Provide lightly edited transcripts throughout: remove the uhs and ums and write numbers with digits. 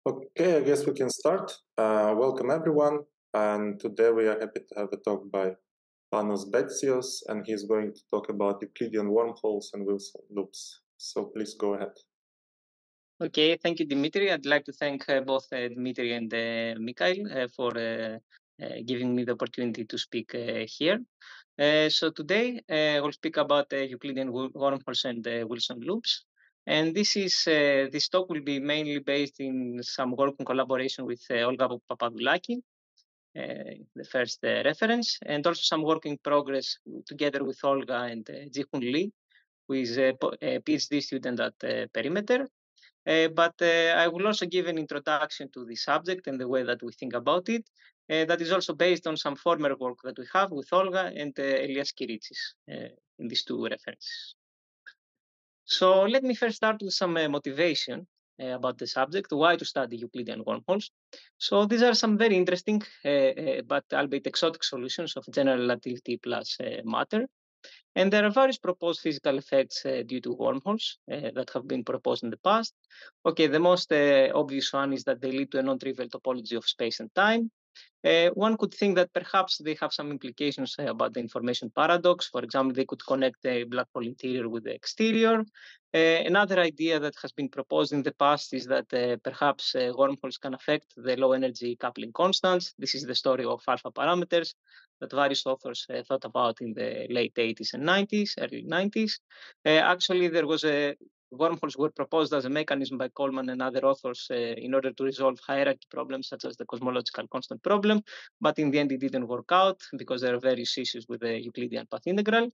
Okay, I guess we can start. Welcome everyone, and today we are happy to have a talk by Panos Betsios, and he's going to talk about Euclidean wormholes and Wilson loops. So please go ahead. Okay, thank you, Dimitri. I'd like to thank both Dimitri and Mikhail for giving me the opportunity to speak here. So today we'll speak about Euclidean wormholes and Wilson loops. And this talk will be mainly based in some work in collaboration with Olga Papadoulaki, the first reference, and also some work in progress together with Olga and Jihun Lee, who is a PhD student at Perimeter. But I will also give an introduction to the subject and the way that we think about it. That is also based on some former work that we have with Olga and Elias Kiritsis in these two references. So let me first start with some motivation about the subject, why to study Euclidean wormholes. So these are some very interesting but albeit exotic solutions of general relativity plus matter. And there are various proposed physical effects due to wormholes that have been proposed in the past. Okay, the most obvious one is that they lead to a non-trivial topology of space and time. One could think that perhaps they have some implications about the information paradox. For example, they could connect the black hole interior with the exterior. Another idea that has been proposed in the past is that perhaps wormholes can affect the low energy coupling constants. This is the story of alpha parameters that various authors thought about in the late 80s and 90s, early 90s. Actually, there was a wormholes were proposed as a mechanism by Coleman and other authors in order to resolve hierarchy problems such as the cosmological constant problem, but in the end it didn't work out because there are various issues with the Euclidean path integral.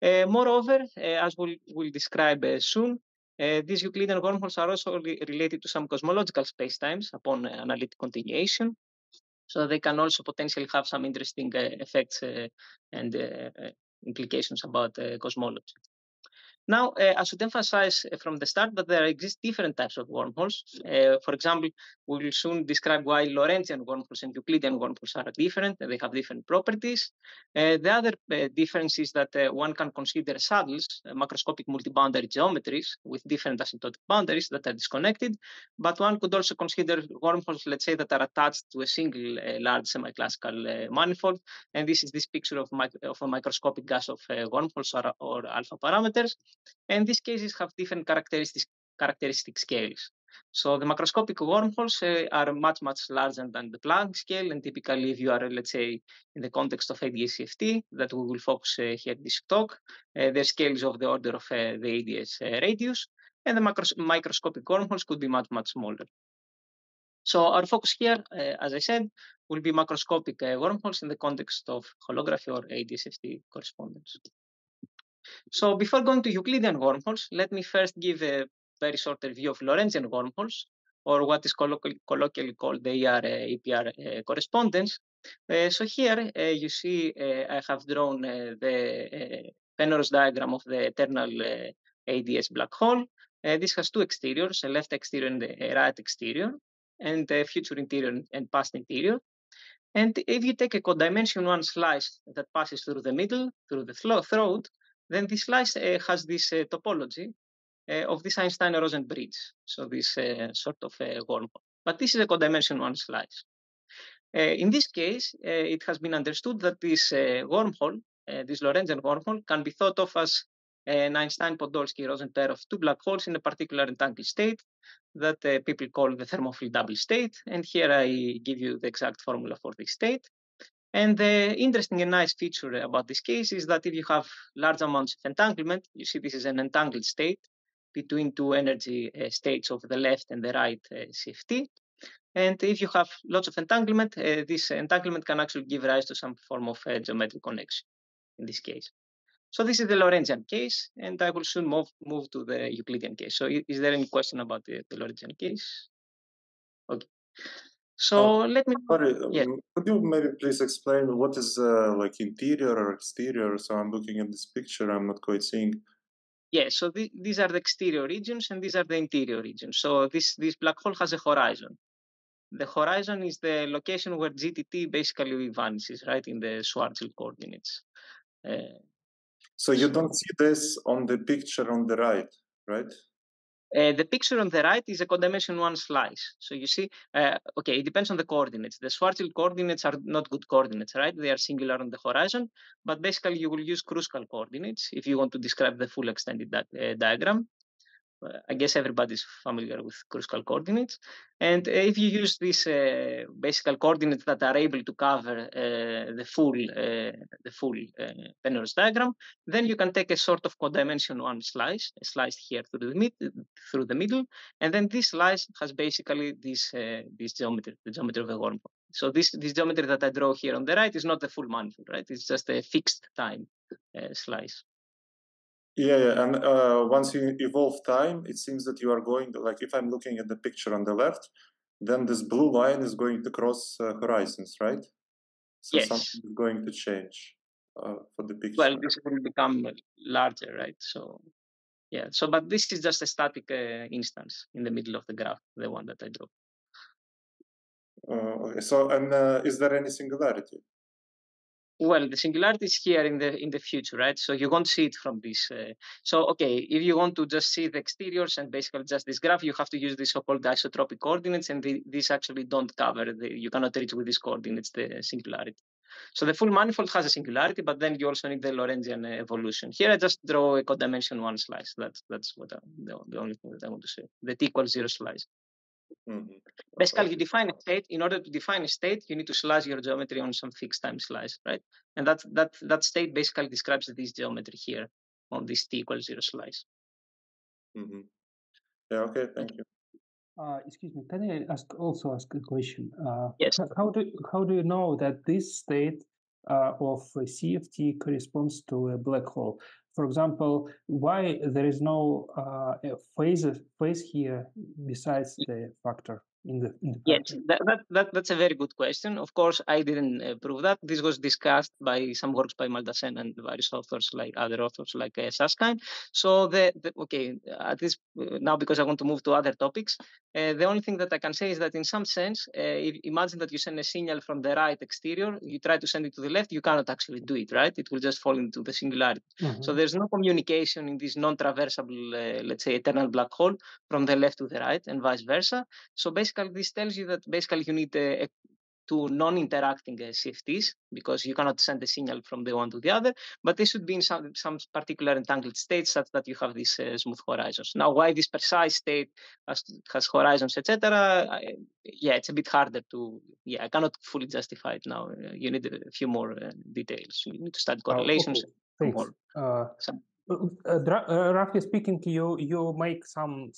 Moreover, as we'll describe soon, these Euclidean wormholes are also related to some cosmological spacetimes upon analytic continuation. So they can also potentially have some interesting effects and implications about cosmology. Now, I should emphasize from the start that there exist different types of wormholes. For example, we will soon describe why Lorentzian wormholes and Euclidean wormholes are different, and they have different properties. The other difference is that one can consider saddles, macroscopic multiboundary geometries with different asymptotic boundaries that are disconnected, but one could also consider wormholes, let's say, that are attached to a single large semi-classical manifold, and this is this picture of a microscopic gas of wormholes or alpha parameters. And these cases have different characteristic scales. So the macroscopic wormholes are much, much larger than the Planck scale. And typically, if you are, let's say, in the context of ADS-CFT, that we will focus here in this talk, their scale is of the order of the ADS radius. And the microscopic wormholes could be much, much smaller. So our focus here, as I said, will be macroscopic wormholes in the context of holography or ADS-CFT correspondence. So before going to Euclidean wormholes, let me first give a very short review of Lorentzian wormholes, or what is colloquially called the ER-APR correspondence. So here you see I have drawn the Penrose diagram of the eternal ADS black hole. This has two exteriors, a left exterior and a right exterior, and a future interior and past interior. And if you take a codimension one slice that passes through the middle, through the throat, then this slice has this topology of this Einstein-Rosen bridge, so this sort of wormhole. But this is a codimension one slice. In this case, it has been understood that this wormhole, this Lorentzian wormhole, can be thought of as an Einstein-Podolsky-Rosen pair of two black holes in a particular entangled state that people call the thermophile double state. And here I give you the exact formula for this state. And the interesting and nice feature about this case is that if you have large amounts of entanglement, you see this is an entangled state between two energy states of the left and the right CFT. And if you have lots of entanglement, this entanglement can actually give rise to some form of geometric connection in this case. So this is the Lorentzian case, and I will soon move to the Euclidean case. So is there any question about the Lorentzian case? Okay. So let me. Sorry, Yes. could you maybe please explain what is like interior or exterior? So I'm looking at this picture, I'm not quite seeing. Yeah, so these are the exterior regions and these are the interior regions. So this black hole has a horizon. The horizon is the location where GTT basically vanishes, right, in the Schwarzschild coordinates. So you don't see this on the picture on the right, right? The picture on the right is a codimension 1 slice. So you see, okay, it depends on the coordinates. The Schwarzschild coordinates are not good coordinates, right? They are singular on the horizon, but basically you will use Kruskal coordinates if you want to describe the full extended diagram. I guess everybody's familiar with Kruskal coordinates. And if you use these basic coordinates that are able to cover the full Penrose diagram, then you can take a sort of codimension 1 slice, a slice here through the middle, and then this slice has basically this geometry, the geometry of the wormhole. So this geometry that I draw here on the right is not the full manifold, right? It's just a fixed time slice. Yeah, and once you evolve time, it seems that you are going, like if I'm looking at the picture on the left, then this blue line is going to cross horizons, right? So yes. something is going to change for the picture. Well, this will become larger, right? So, yeah. So, but this is just a static instance in the middle of the graph, the one that I drew. Okay. So, and is there any singularity? Well, the singularity is here in the future, right? So you won't see it from this. So okay, if you want to just see the exteriors and basically just this graph, you have to use the so-called isotropic coordinates, and these actually don't cover you cannot reach with these coordinates the singularity. So the full manifold has a singularity, but then you also need the Lorentzian evolution. Here I just draw a codimension 1 slice. That's what the only thing that I want to say. The t = 0 slice. Mm-hmm. Basically, you define a state. In order to define a state, you need to slice your geometry on some fixed time slice, right? And that state basically describes this geometry here on this t = 0 slice. Mm-hmm. Yeah. Okay. Thank you. Excuse me. Can I also ask a question? Yes. How do you know that this state of CFT corresponds to a black hole? For example, why there is no phase here besides the factor in the Yes, factor? that's a very good question. Of course, I didn't prove that. This was discussed by some works by Maldacen and various authors, like other authors like Susskind. So okay, at least now, because I want to move to other topics, the only thing that I can say is that in some sense, imagine that you send a signal from the right exterior, you try to send it to the left, you cannot actually do it, right? It will just fall into the singularity. Mm-hmm. So there's no communication in this non-traversable, let's say, eternal black hole from the left to the right and vice versa. So basically, this tells you that basically you need two non-interacting CFTs, because you cannot send a signal from the one to the other, but they should be in some particular entangled states such that you have these smooth horizons. Now, why this precise state has horizons, etc., yeah, it's a bit harder to, yeah, I cannot fully justify it now. You need a few more details. You need to study correlations. Okay. Thanks. Roughly speaking, you make some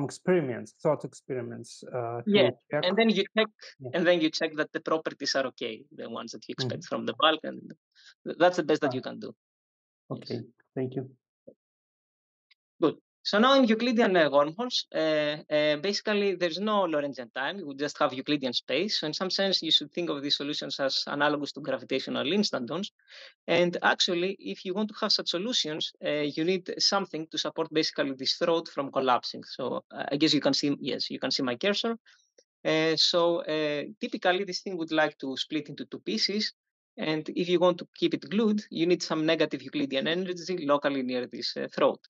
experiments, thought experiments. Yeah, check. and then you check, and then you check that the properties are okay, the ones that you expect from the bulk, and that's the best that you can do. Okay, yes. Thank you. Good. So now in Euclidean wormholes, basically there's no Lorentzian time. You would just have Euclidean space. So in some sense, you should think of these solutions as analogous to gravitational instantons. And actually, if you want to have such solutions, you need something to support basically this throat from collapsing. So I guess you can see, yes, you can see my cursor. Typically, this thing would like to split into two pieces. And if you want to keep it glued, you need some negative Euclidean energy locally near this throat.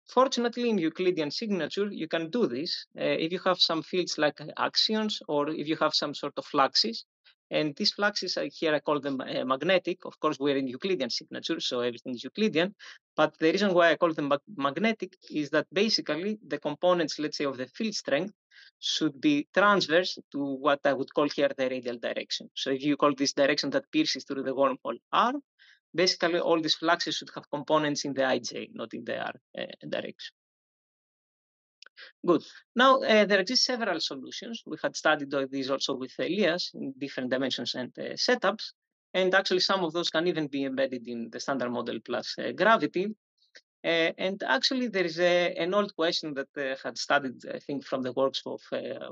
Fortunately, in Euclidean signature, you can do this if you have some fields like axions, or if you have some sort of fluxes. And these fluxes, here I call them magnetic. Of course, we're in Euclidean signature, so everything is Euclidean. But the reason why I call them magnetic is that basically the components, let's say, of the field strength should be transverse to what I would call here the radial direction. So if you call this direction that pierces through the wormhole R, basically all these fluxes should have components in the ij, not in the r direction. Good. Now, there exist several solutions. We had studied these also with Elias in different dimensions and setups. And actually, some of those can even be embedded in the standard model plus gravity. And actually, there is an old question that had studied, I think, from the works of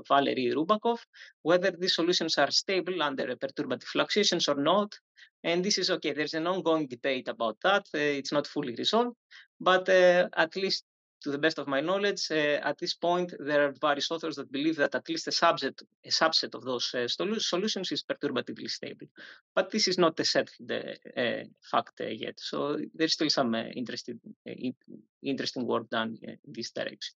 Valery Rubakov, whether these solutions are stable under perturbative fluctuations or not. And this is okay. There's an ongoing debate about that. It's not fully resolved, but at least to the best of my knowledge, at this point, there are various authors that believe that at least a subset of those solutions is perturbatively stable. But this is not a settled fact yet. So there's still some interesting work done in this direction.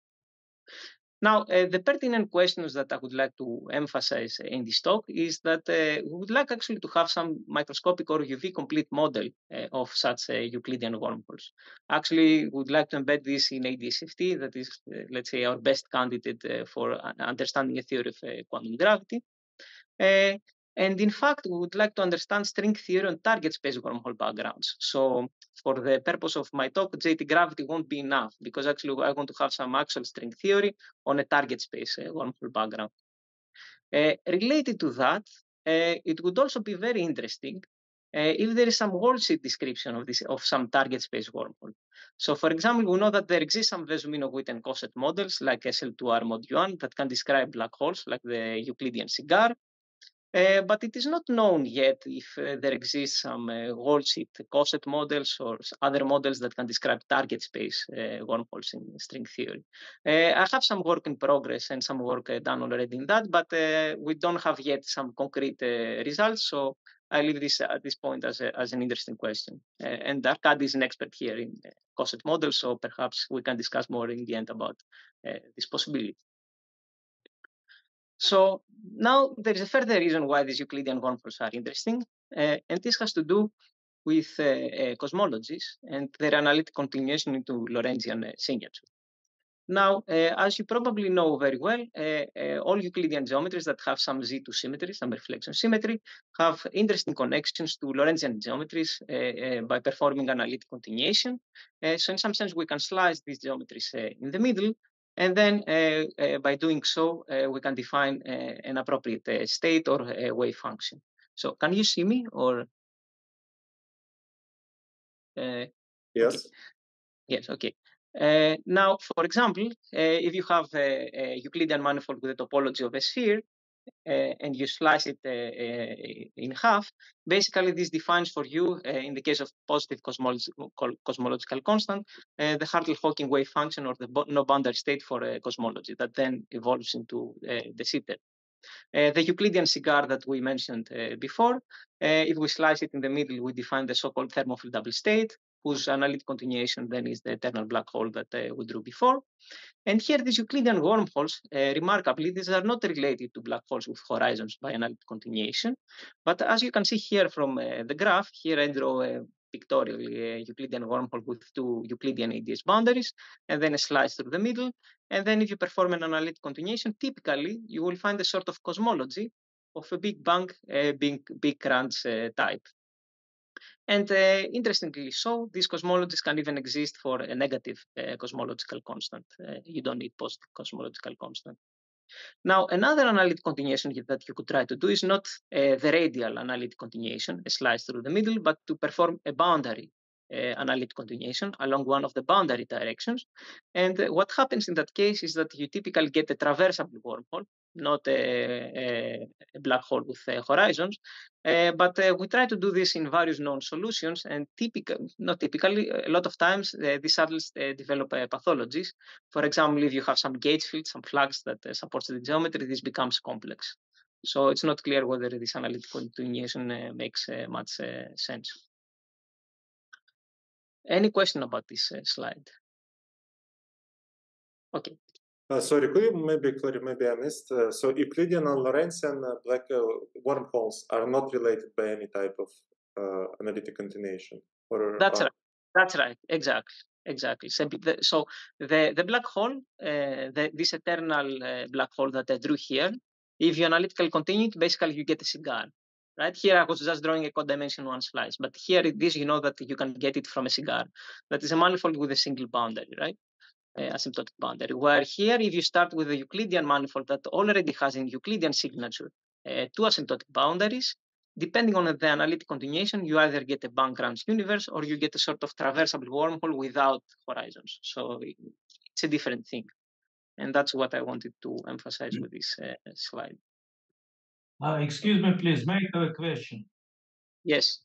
Now, the pertinent questions that I would like to emphasize in this talk is that we would like actually to have some microscopic or UV complete model of such Euclidean wormholes. Actually, we would like to embed this in ADS-FT, that is, let's say, our best candidate for understanding a theory of quantum gravity. And in fact, we would like to understand string theory on target space wormhole backgrounds. So for the purpose of my talk, JT gravity won't be enough, because actually I want to have some actual string theory on a target space wormhole background. Related to that, it would also be very interesting if there is some worldsheet description of some target space wormhole. So for example, we know that there exist some Vesuminov-Witten Coset models like SL2R mod UN that can describe black holes like the Euclidean cigar. But it is not known yet if there exists some worldsheet Coset models or other models that can describe target space wormholes in string theory. I have some work in progress and some work done already in that, but we don't have yet some concrete results. So I leave this at this point as an interesting question. And Arkady is an expert here in Coset models, so perhaps we can discuss more in the end about this possibility. So now there is a further reason why these Euclidean wormholes are interesting, and this has to do with cosmologies and their analytic continuation into Lorentzian signature. Now, as you probably know very well, all Euclidean geometries that have some Z2 symmetry, some reflection symmetry, have interesting connections to Lorentzian geometries by performing analytic continuation. So in some sense, we can slice these geometries in the middle, and then by doing so, we can define an appropriate state or a wave function. So can you see me or? Yes. Okay. Yes, okay. Now, for example, if you have a Euclidean manifold with a topology of a sphere, and you slice it in half, basically this defines for you, in the case of positive cosmological constant, the Hartle-Hawking wave function or the no boundary state for a cosmology that then evolves into the sitter. The Euclidean cigar that we mentioned before, if we slice it in the middle, we define the so-called thermophile double state, whose analytic continuation then is the eternal black hole that we drew before. And here, these Euclidean wormholes, remarkably, these are not related to black holes with horizons by analytic continuation. But as you can see here from the graph, here I draw a pictorial Euclidean wormhole with two Euclidean ADS boundaries, and then a slice through the middle. And then if you perform an analytic continuation, typically, you will find a sort of cosmology of a Big Bang, big crunch type. And interestingly so, these cosmologies can even exist for a negative cosmological constant. You don't need positive cosmological constant. Now, another analytic continuation that you could try to do is not the radial analytic continuation, a slice through the middle, but to perform a boundary analytic continuation along one of the boundary directions. And what happens in that case is that you typically get a traversable wormhole, not a black hole with horizons. But we try to do this in various known solutions, and not typically, a lot of times these saddles develop pathologies. For example, if you have some gauge field, some flux that supports the geometry, this becomes complex. So it's not clear whether this analytic continuation makes much sense. Any question about this slide? Okay. Sorry, could you maybe I missed? So Euclidean and Lorentzian black wormholes are not related by any type of analytic continuation? Or, That's right. That's right. Exactly. So the black hole, this eternal black hole that I drew here, if you analytically continue it, basically you get a cigar. Right here, I was just drawing a codimension one slice, but here this, you know that you can get it from a cigar. That is a manifold with a single boundary, right? Asymptotic boundary. Where here, if you start with a Euclidean manifold that already has in Euclidean signature two asymptotic boundaries, depending on the analytic continuation, you either get a Bank-Crunch universe or you get a sort of traversable wormhole without horizons. So it's a different thing. And that's what I wanted to emphasize with this slide. Excuse me, please, may I have a question? Yes.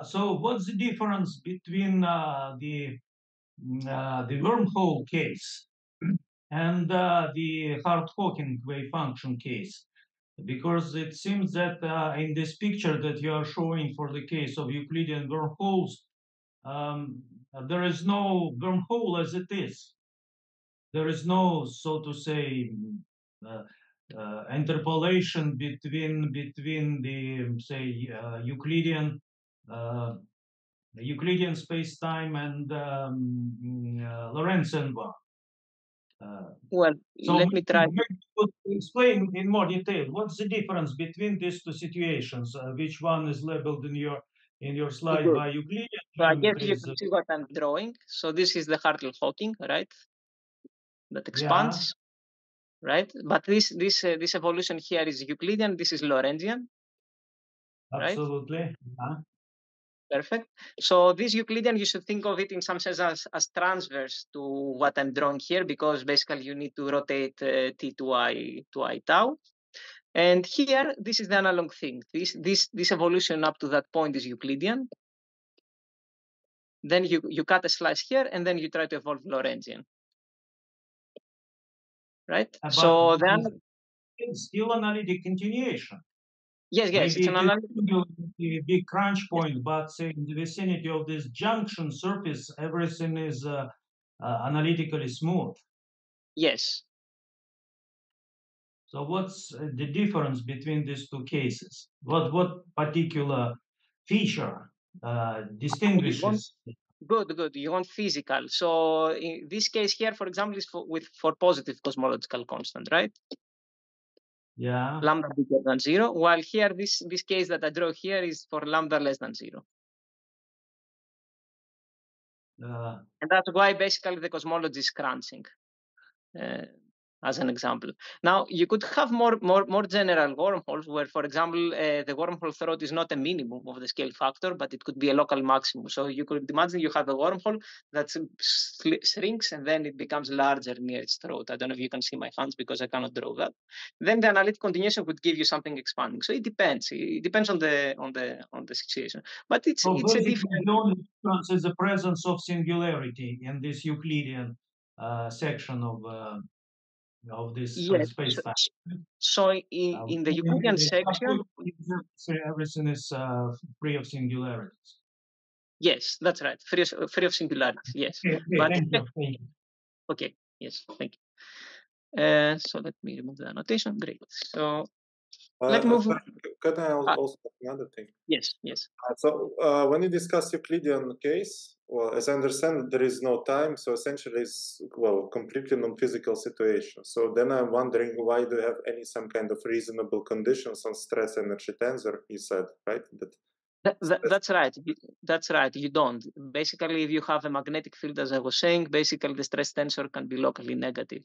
So what's the difference between the the wormhole case and the Hart-Hawking wave function case, because it seems that in this picture that you are showing for the case of Euclidean wormholes, there is no wormhole as it is. There is no, so to say, interpolation between the say Euclidean space-time and Lorentzian one. Well, So let me try. maybe you could explain in more detail what's the difference between these two situations. Which one is labeled in your slide Good. by Euclidean So I guess you geometries? can see what I'm drawing. So this is the Hartle-Hawking, right? That expands, right? But this evolution here is Euclidean. This is Lorentzian, right? Absolutely. Perfect. So this Euclidean, you should think of it in some sense as transverse to what I'm drawing here, because basically you need to rotate t to I tau. And here, this is the analog thing. This evolution up to that point is Euclidean. Then you cut a slice here, and then you try to evolve Lorentzian. Right? So then it's still analytic continuation. Yes, Maybe it's an analytic. a big crunch point, but say in the vicinity of this junction surface, everything is analytically smooth. Yes. So what's the difference between these two cases? What particular feature distinguishes? Good. You want physical. So in this case here, for example, is for positive cosmological constant, right? Yeah. Lambda bigger than 0. While here, this case that I draw here is for lambda less than 0. And that's why basically the cosmology is crunching. As an example. Now, you could have more general wormholes where, for example, the wormhole throat is not a minimum of the scale factor, but it could be a local maximum. So you could imagine you have a wormhole that shrinks and then it becomes larger near its throat. I don't know if you can see my hands because I cannot draw that. Then the analytic continuation would give you something expanding. So it depends. It depends on the situation. But it's a different. The only difference is the presence of singularity in this Euclidean section of this space-time. So in the Euclidean section, everything is free of singularities. Yes, that's right. Free of singularities. Yes. Okay, but thank you. Okay. Yes. Thank you. So let me remove the annotation. Great. So let's move. Can I also another thing? Yes. So when you discuss Euclidean case, well, as I understand, there is no time. So essentially, it's completely non-physical situation. So then I'm wondering, why do you have some kind of reasonable conditions on stress energy tensor? You said, right? That's right. That's right. You don't. Basically, if you have a magnetic field, as I was saying, basically the stress tensor can be locally negative.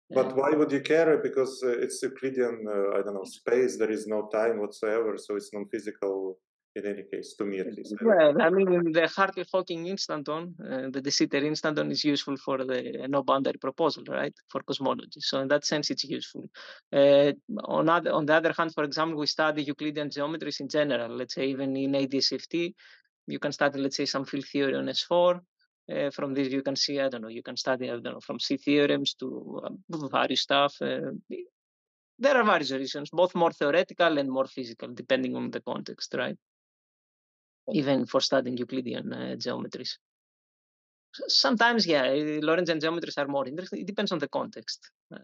But why would you care? Because it's Euclidean, I don't know, space. There is no time whatsoever, so it's non-physical in any case, to me at least. Well, I mean, the Hartle-Hawking instanton, the de Sitter instanton is useful for the no-boundary proposal, right, for cosmology. So in that sense, it's useful. On the other hand, for example, we study Euclidean geometries in general. Let's say even in ADS-FT, you can study, let's say, some field theory on S4. From this, you can see, you can study, from C theorems to various stuff. There are various reasons, both more theoretical and more physical, depending on the context, right? Even for studying Euclidean geometries. Sometimes, Lorentzian geometries are more interesting. It depends on the context, I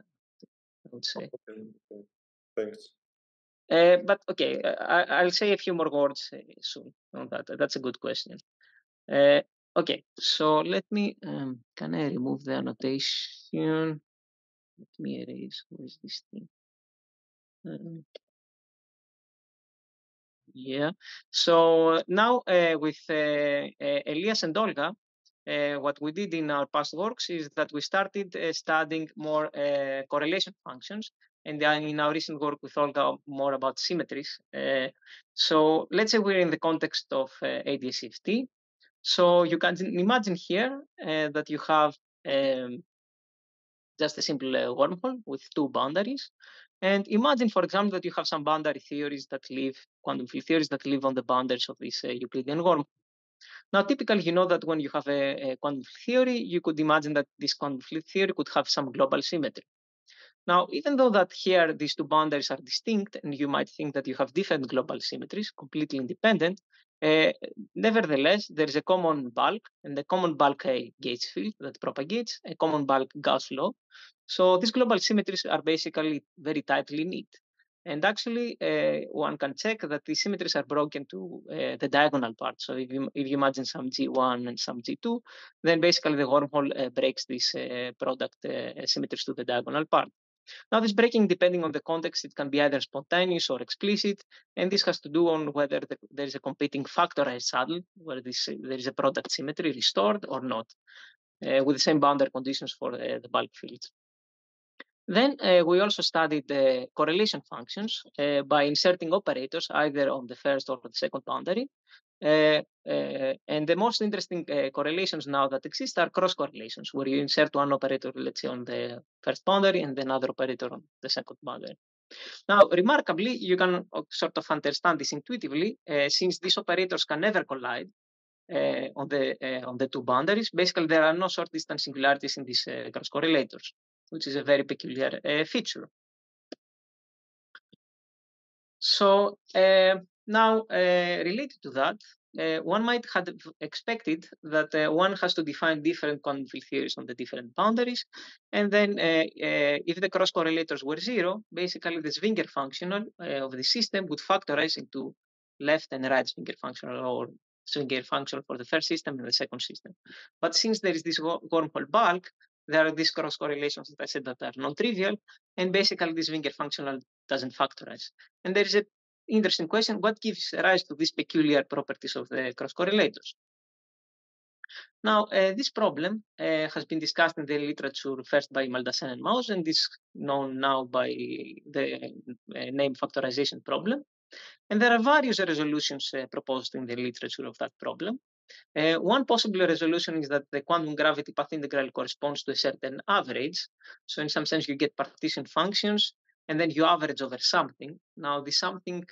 would say. Okay. Thanks. But okay, I'll say a few more words soon on that. That's a good question. Okay, so let me, can I remove the annotation? Let me erase, what is this thing? Yeah, so now with Elias and Olga, what we did in our past works is that we started studying more correlation functions, and in our recent work with Olga, more about symmetries. So let's say we're in the context of ADS-FT. So you can imagine here that you have just a simple wormhole with two boundaries. And imagine, for example, that you have some boundary theories that live, quantum field theories that live on the boundaries of this Euclidean wormhole. Now, typically, you know that when you have a quantum field theory, you could imagine that this quantum field theory could have some global symmetry. Now, even though that here these two boundaries are distinct, and you might think that you have different global symmetries, completely independent, nevertheless, there is a common bulk, and the common bulk gauge field that propagates, a common bulk Gauss law. So these global symmetries are basically very tightly knit. And actually, one can check that these symmetries are broken to the diagonal part. So if you imagine some G1 and some G2, then basically the wormhole breaks these product symmetries to the diagonal part. Now, this breaking, depending on the context, it can be either spontaneous or explicit, and this has to do on whether there is a competing factorized saddle, where there is a product symmetry restored or not, with the same boundary conditions for the bulk fields. Then we also studied the correlation functions by inserting operators either on the first or the second boundary. And the most interesting correlations now that exist are cross correlations, where you insert one operator, let's say, on the first boundary and another operator on the second boundary. Now, remarkably, you can sort of understand this intuitively, since these operators can never collide on the two boundaries. Basically, there are no short distance singularities in these cross correlators, which is a very peculiar feature. So now, related to that, one might have expected that one has to define different quantum field theories on the different boundaries. And then if the cross correlators were zero, basically the Zwinger functional of the system would factorize into left and right Zwinger functional, or Zwinger functional for the first system and the second system. But since there is this wormhole bulk, there are these cross correlations that I said that are non-trivial, and basically this Zwinger functional doesn't factorize. And there is an interesting question: what gives rise to these peculiar properties of the cross correlators? Now, this problem has been discussed in the literature first by Maldacen and Mauss, and is known now by the name factorization problem. And there are various resolutions proposed in the literature of that problem. One possible resolution is that the quantum gravity path integral corresponds to a certain average. So in some sense, you get partition functions, and then you average over something. Now, the something,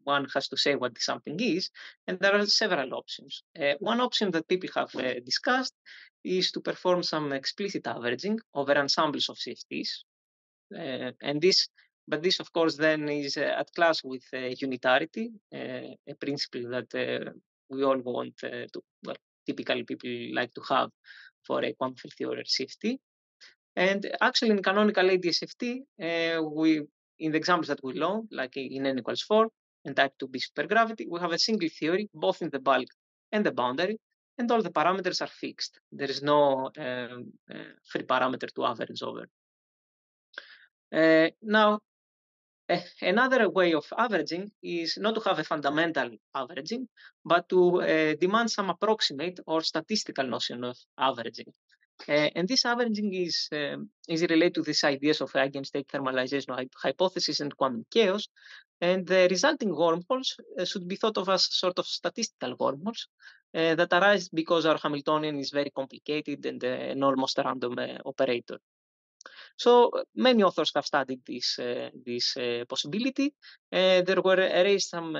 one has to say what the something is, and there are several options. One option that people have discussed is to perform some explicit averaging over ensembles of CFTs. But this, of course, then is at clash with unitarity, a principle that we all want well, typically people like to have for a quantum field theory CFT. And actually, in canonical ADS-CFT, in the examples that we know, like in n equals 4 and type 2b supergravity, we have a single theory, both in the bulk and the boundary, and all the parameters are fixed. There is no free parameter to average over. Now, another way of averaging is not to have a fundamental averaging, but to demand some approximate or statistical notion of averaging. And this averaging is related to these ideas of eigenstate thermalization hypothesis and quantum chaos. And the resulting wormholes should be thought of as sort of statistical wormholes that arise because our Hamiltonian is very complicated and an almost random operator. So many authors have studied this possibility. There were raised some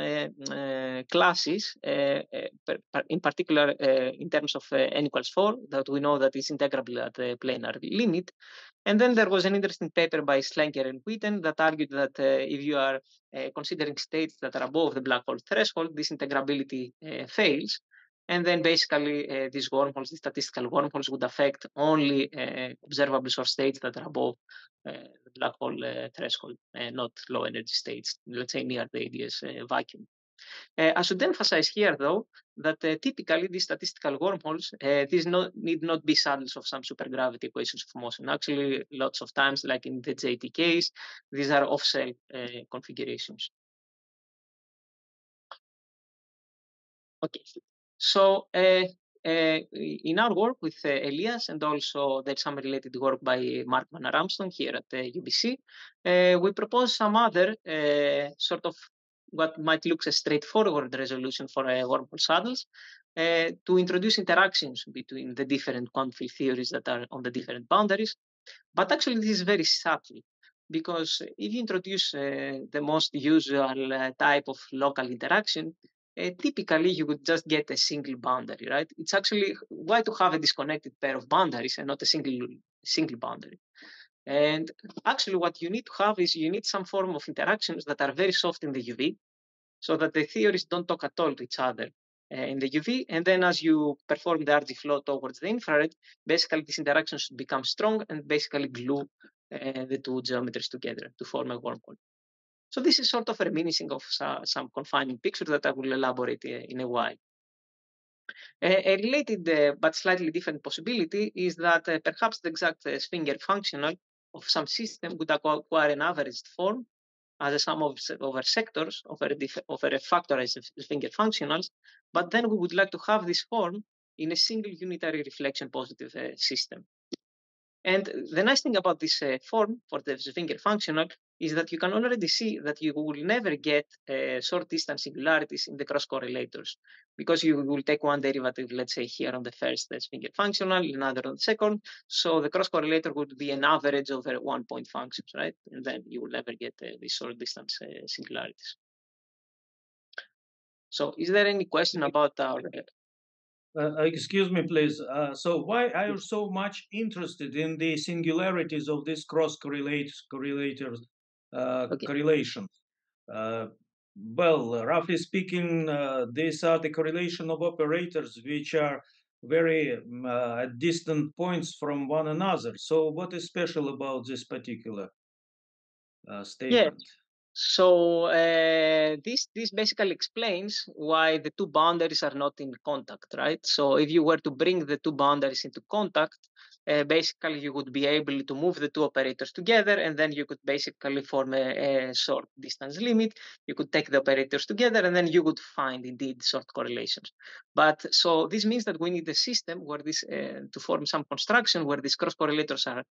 classes, in particular in terms of n equals 4, that we know that is integrable at the planar limit. And then there was an interesting paper by Slenker and Witten that argued that if you are considering states that are above the black hole threshold, this integrability fails. And then basically these wormholes, the statistical wormholes, would affect only observable source states that are above the black hole threshold, not low energy states, let's say near the ADS vacuum. I should emphasize here, though, that typically these statistical wormholes need not be saddles of some supergravity equations of motion. Actually, lots of times, like in the JT case, these are off-cell configurations. Okay. So in our work with Elias, and also there's some related work by Mark Van Ramston here at UBC, we propose some other sort of what might look a straightforward resolution for wormhole saddles to introduce interactions between the different quantum field theories that are on the different boundaries. But actually, this is very subtle, because if you introduce the most usual type of local interaction, typically you would just get a single boundary, right? It's actually why to have a disconnected pair of boundaries and not a single boundary. And actually what you need to have is you need some form of interactions that are very soft in the UV, so that the theories don't talk at all to each other in the UV. And then as you perform the RG flow towards the infrared, basically these interactions should become strong and basically glue the two geometries together to form a wormhole. So this is sort of a reminiscing of some confining picture that I will elaborate in a while. A related but slightly different possibility is that perhaps the exact Schwinger functional of some system would acquire an averaged form as a sum over sectors over a factorized Schwinger functionals, but then we would like to have this form in a single unitary reflection positive system. And the nice thing about this form for the Schwinger functional is that you can already see that you will never get short distance singularities in the cross correlators, because you will take one derivative, let's say here on the first Schwinger functional, another on the second. So the cross correlator would be an average over 1 point functions, right? And then you will never get these short distance singularities. So is there any question about our... Excuse me, please. So why are you so much interested in the singularities of this cross correlators correlations? Well, roughly speaking, these are the correlation of operators which are very at distant points from one another. So what is special about this particular statement? Yeah. So this basically explains why the two boundaries are not in contact, right? So if you were to bring the two boundaries into contact, basically you would be able to move the two operators together, and then you could basically form a short distance limit. You could take the operators together, and then you would find indeed short correlations. But so this means that we need a system where this to form some construction where these cross correlators are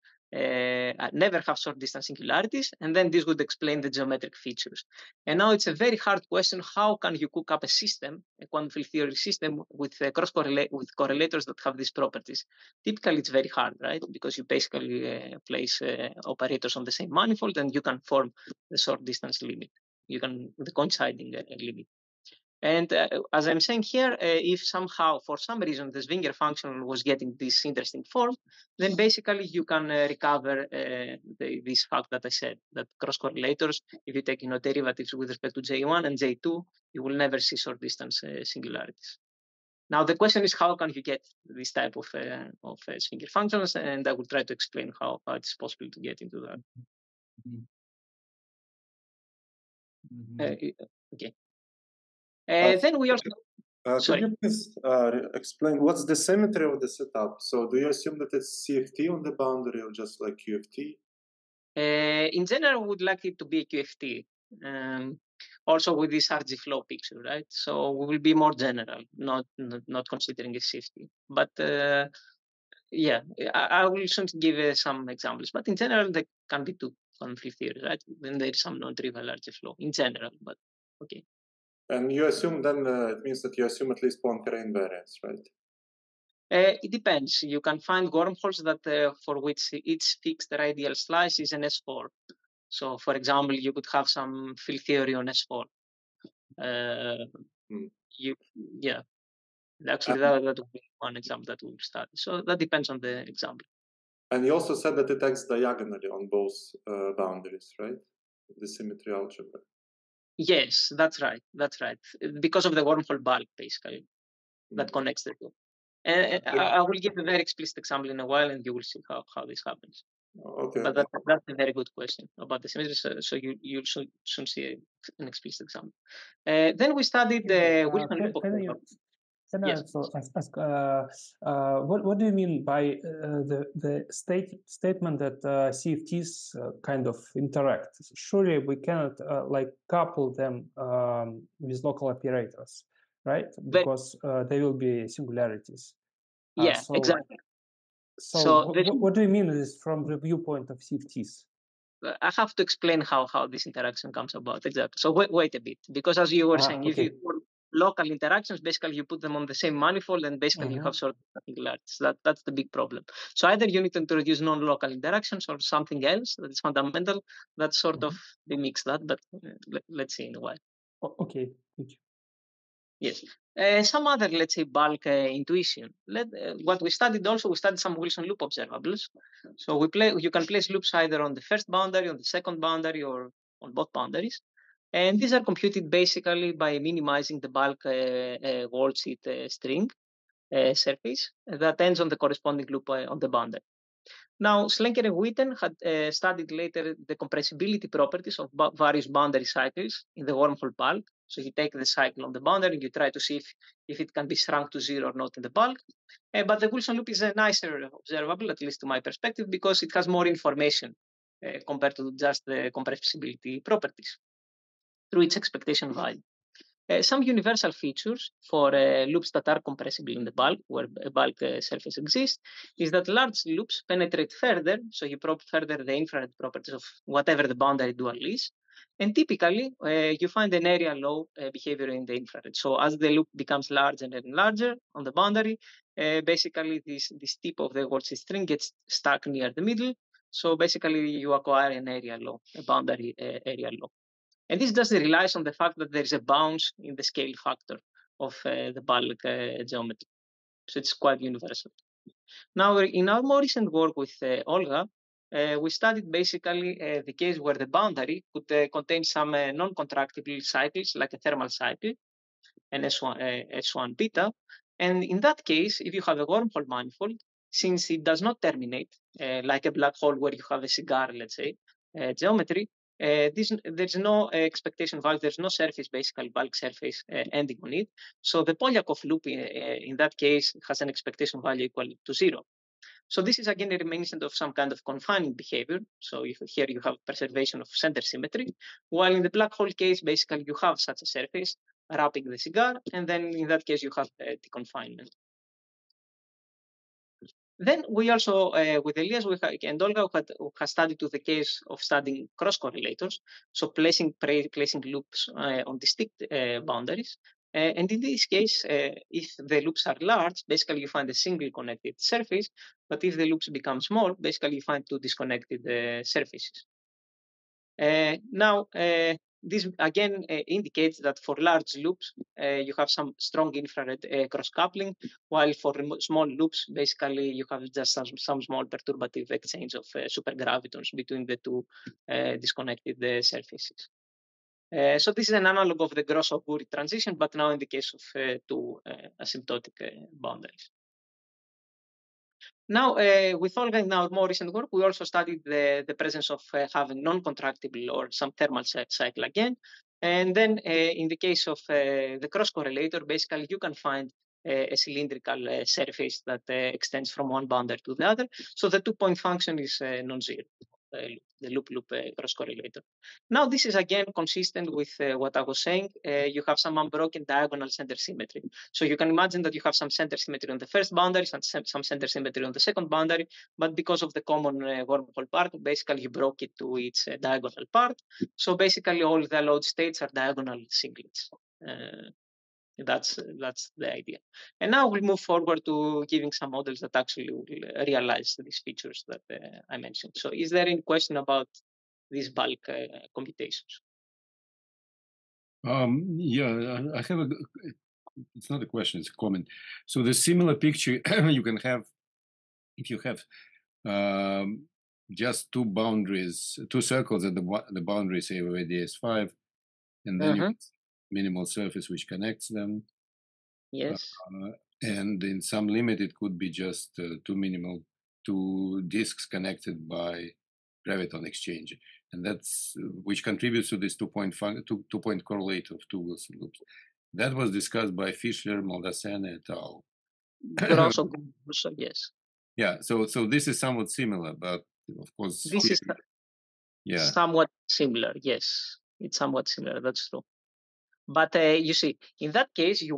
never have short distance singularities, and then this would explain the geometric features. And now it's a very hard question: how can you cook up a system, a quantum field theory system, with correlators that have these properties? Typically, it's very hard, right? Because you basically place operators on the same manifold, and you can form the short distance limit. You can the coinciding limit. And as I'm saying here, if somehow, for some reason, the Schwinger function was getting this interesting form, then basically you can recover this fact that I said, that cross correlators, if you take derivatives with respect to J1 and J2, you will never see short distance singularities. Now, the question is, how can you get this type of Schwinger functions? And I will try to explain how it's possible to get into that. Okay. Then we also... Could you please explain what's the symmetry of the setup? So do you assume that it's CFT on the boundary or just like QFT? In general, we would like it to be a QFT. Also with this RG flow picture, right? So we will be more general, not considering a CFT. But yeah, I will soon give some examples. But in general, there can be two quantum field theories, right? Then there is some non-trivial RG flow in general, but okay. And you assume then, it means that you assume at least Poincare invariance, right? It depends. You can find wormholes that for which each fixed radial slice is an S4. So, for example, you could have some field theory on S4. Yeah. Actually, that would be one example that we will study. So that depends on the example. And you also said that it acts diagonally on both boundaries, right? The symmetry algebra. Yes, that's right. That's right. Because of the wormhole bulk, basically, that connects the two. And I will give a very explicit example in a while, and you will see how this happens. Okay. But that's a very good question about the symmetry. So you'll soon see an explicit example. Then we studied the Wilson. Can I also ask, what do you mean by the statement that CFTs kind of interact? Surely we cannot like couple them with local operators, right? Because they will be singularities. Yeah, exactly. So what do you mean is from the viewpoint of CFTs? I have to explain how this interaction comes about. Exactly. So wait a bit, because as you were saying, if you local interactions, basically you put them on the same manifold, and basically you have short singularities. That's the big problem. So either you need to introduce non-local interactions or something else that is fundamental that sort of mimics that. But let's see in a while. Okay, thank you. Yes. Some other, let's say, bulk intuition. What we studied also, we studied some Wilson loop observables. So you can place loops either on the first boundary, on the second boundary, or on both boundaries. And these are computed basically by minimizing the bulk worldsheet string surface that ends on the corresponding loop on the boundary. Now, Slenker and Witten had studied later the compressibility properties of various boundary cycles in the wormhole bulk. So you take the cycle on the boundary and you try to see if it can be shrunk to zero or not in the bulk. But the Wilson loop is a nicer observable, at least to my perspective, because it has more information compared to just the compressibility properties through its expectation value. Some universal features for loops that are compressible in the bulk, where a bulk surface exists, is that large loops penetrate further, so you probe further the infrared properties of whatever the boundary dual is. And typically, you find an area low behavior in the infrared. So as the loop becomes larger and larger on the boundary, basically this tip of the worldsheet string gets stuck near the middle. So basically, you acquire an area low, a boundary area low. And this just relies on the fact that there is a bounce in the scale factor of the bulk geometry. So it's quite universal. Now, in our more recent work with Olga, we studied basically the case where the boundary could contain some non-contractible cycles, like a thermal cycle, and S1 beta. And in that case, if you have a wormhole manifold, since it does not terminate, like a black hole where you have a cigar, let's say, geometry, there's no expectation value, there's no surface, basically bulk surface ending on it. So the Polyakov loop in that case has an expectation value equal to zero. So this is again a reminiscent of some kind of confining behavior. So here you have preservation of center symmetry, while in the black hole case, basically you have such a surface wrapping the cigar, and then in that case you have the confinement. Then we also, with Elias and Olga, who has studied to the case of studying cross correlators, so placing loops on distinct boundaries. And in this case, if the loops are large, basically you find a single connected surface. But if the loops become small, basically you find two disconnected surfaces. Now, this again indicates that for large loops, you have some strong infrared cross-coupling, while for small loops, basically you have just some small perturbative exchange of supergravitons between the two disconnected surfaces. So this is an analog of the Grosov-Guri transition, but now in the case of two asymptotic boundaries. Now, with Olga in our more recent work, we also studied the presence of having non-contractible or some thermal cycle again. And then in the case of the cross-correlator, basically you can find a cylindrical surface that extends from one boundary to the other. So the two-point function is non-zero, the loop-loop cross-correlator. Now, this is again consistent with what I was saying. You have some unbroken diagonal center symmetry. So you can imagine that you have some center symmetry on the first boundary, some center symmetry on the second boundary, but because of the common wormhole part, basically you broke it to its diagonal part. So basically all the allowed states are diagonal singlets. That's the idea. And now we'll move forward to giving some models that actually will realize these features that I mentioned. So is there any question about these bulk computations? Yeah, I have it's not a question, it's a comment. So the similar picture you can have if you have just two boundaries, two circles at the boundary, say radius 5, and then you have minimal surface which connects them. Yes. And in some limit, it could be just two disks connected by graviton exchange, and that's which contributes to this two-point correlate of two Wilson loops. That was discussed by Fischler, Maldacena, et al. Also, yes. Yeah, so this is somewhat similar, but of course this is somewhat similar. Yes, it's somewhat similar. That's true. But you see, in that case, you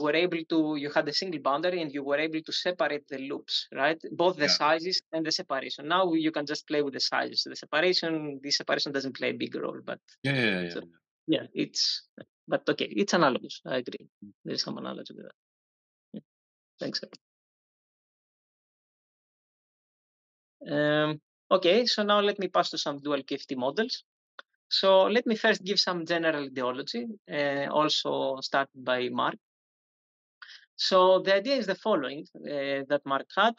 had a single boundary and you were able to separate the loops, right? Both the sizes and the separation. Now you can just play with the sizes. The separation doesn't play a big role, but but okay, it's analogous. I agree. There's some analogy with that. Yeah. Thanks. Okay, so now let me pass to some dual QFT models. So let me first give some general ideology, also started by Mark. So the idea is the following that Mark had.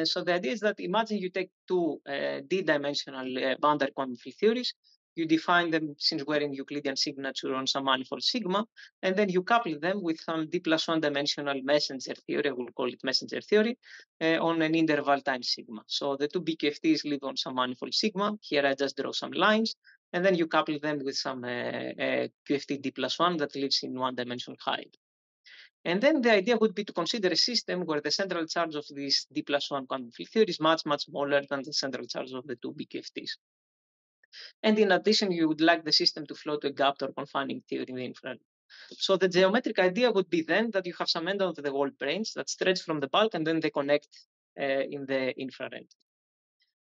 So the idea is that imagine you take two d-dimensional boundary quantum field theories. You define them since we're in Euclidean signature on some manifold sigma, and then you couple them with some d+1 dimensional messenger theory, I will call it messenger theory, on an interval times sigma. So the two BQFTs live on some manifold sigma. Here I just draw some lines, and then you couple them with some QFT d+1 that lives in one dimension height. And then the idea would be to consider a system where the central charge of this d+1 quantum field theory is much, much smaller than the central charge of the two BQFTs. And in addition, you would like the system to flow to a gapped or confining theory in the infrared. So the geometric idea would be then that you have some end of the wall branes that stretch from the bulk and then they connect in the infrared.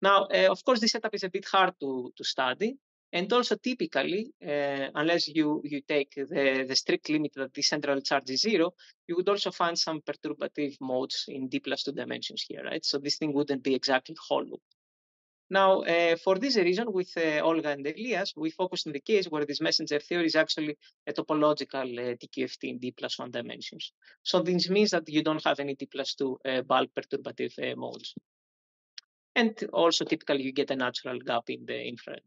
Now, of course, this setup is a bit hard to study. And also typically, unless you take the strict limit that the central charge is 0, you would also find some perturbative modes in d+2 dimensions here, right? So this thing wouldn't be exactly hollow. Now, for this reason, with Olga and Elias, we focused on the case where this messenger theory is actually a topological TQFT in d+1 dimensions. So this means that you don't have any d+2 bulk perturbative modes. And also typically you get a natural gap in the infrared.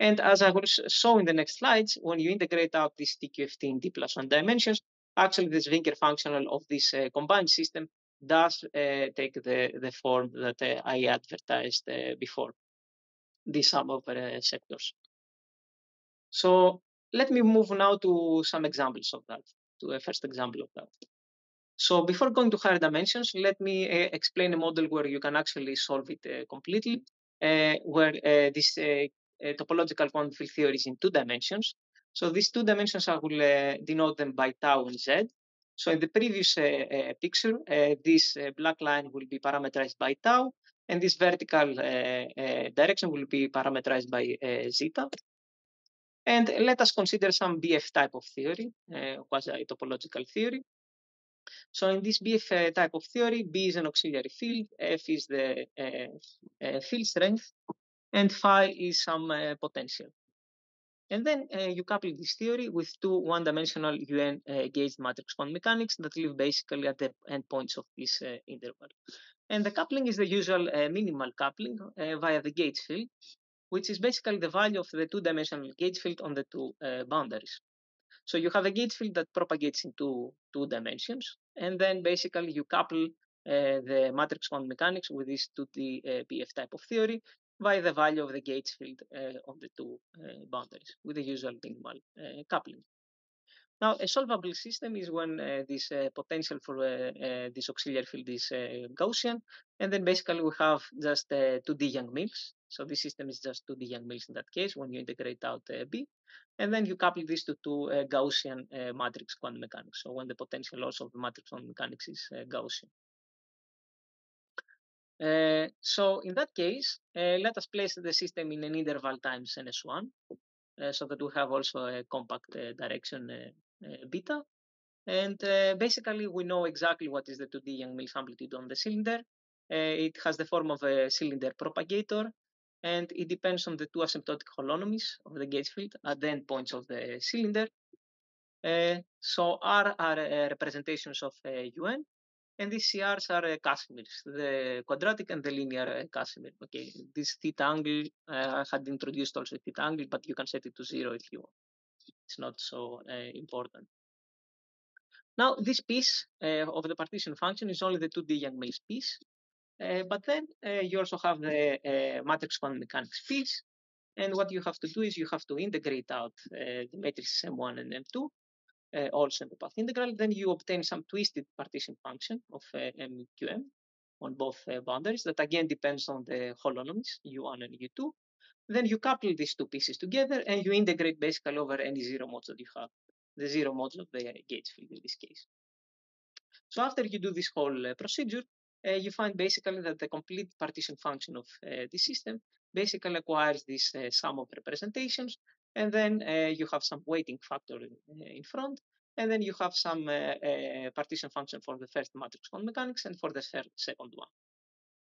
And as I will show in the next slides, when you integrate out this TQFT in d+1 dimensions, actually this Wiener functional of this combined system does take the form that I advertised before, the sum over sectors. So let me move now to some examples of that, to a first example of that. So before going to higher dimensions, let me explain a model where you can actually solve it completely, where this topological quantum field theory is in 2 dimensions. So these 2 dimensions, I will denote them by tau and z. So in the previous picture, this black line will be parameterized by tau, and this vertical direction will be parameterized by zeta. And let us consider some BF type of theory, quasi-topological theory. So in this BF type of theory, B is an auxiliary field, F is the field strength, and phi is some potential. And then you couple this theory with 2 one-dimensional UN gauged matrix quantum mechanics that live basically at the endpoints of this interval. And the coupling is the usual minimal coupling via the gauge field, which is basically the value of the 2-dimensional gauge field on the 2 boundaries. So you have a gauge field that propagates into 2 dimensions, and then basically you couple the matrix quantum mechanics with this 2D BF type of theory by the value of the gauge field on the 2 boundaries with the usual minimal coupling. Now, a solvable system is when this potential for this auxiliary field is Gaussian, and then basically we have just 2D Yang-Mills. So this system is just 2D Yang-Mills in that case when you integrate out B. And then you couple this to 2 Gaussian matrix quantum mechanics. So when the potential loss of the matrix quantum mechanics is Gaussian. So in that case, let us place the system in an interval times ns1, so that we have also a compact direction beta. And basically, we know exactly what is the 2D Yang-Mills amplitude on the cylinder. It has the form of a cylinder propagator, and it depends on the 2 asymptotic holonomies of the gauge field at the endpoints of the cylinder. So R are representations of UN, and these CRs are Casimirs, the quadratic and the linear Casimir. Okay, this theta angle, I had introduced also theta angle, but you can set it to 0 if you want. It's not so important. Now, this piece of the partition function is only the 2D Yang-Mills piece, but then you also have the matrix quantum mechanics piece. And what you have to do is you have to integrate out the matrices M1 and M2, also in the path integral. Then you obtain some twisted partition function of MQM on both boundaries that again depends on the holonomies U1 and U2. Then you couple these 2 pieces together and you integrate basically over any 0 modes that you have, the 0 modes of the gauge field in this case. So after you do this whole procedure, you find basically that the complete partition function of the system basically acquires this sum of representations, and then you have some weighting factor in front, and then you have some partition function for the first matrix quantum mechanics and for the second one.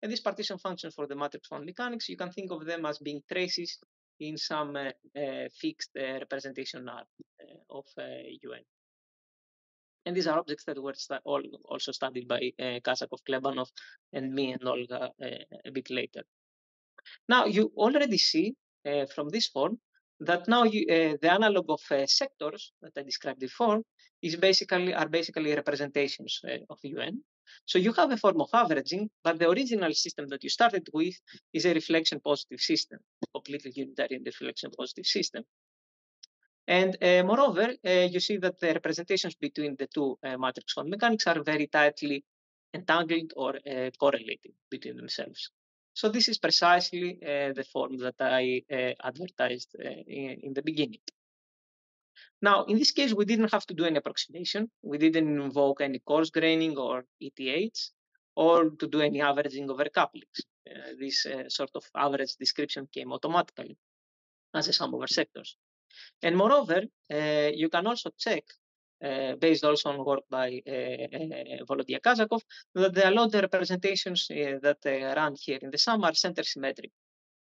And this partition function for the matrix quantum mechanics, you can think of them as being traces in some fixed representation R of UN. And these are objects that were also studied by Kazakov, Klebanov, and me and Olga a bit later. Now, you already see from this form that now the analog of sectors that I described before are basically representations of UN. So you have a form of averaging, but the original system that you started with is a reflection positive system, a completely unitary reflection positive system. And moreover, you see that the representations between the two matrix quantum mechanics are very tightly entangled or correlated between themselves. So this is precisely the form that I advertised in the beginning. Now, in this case, we didn't have to do any approximation. We didn't invoke any coarse graining or ETH, or to do any averaging over couplings. This sort of average description came automatically as a sum over sectors. And moreover, you can also check, based also on work by Volodya Kazakov, that the allowed representations that run here in the sum are center symmetric.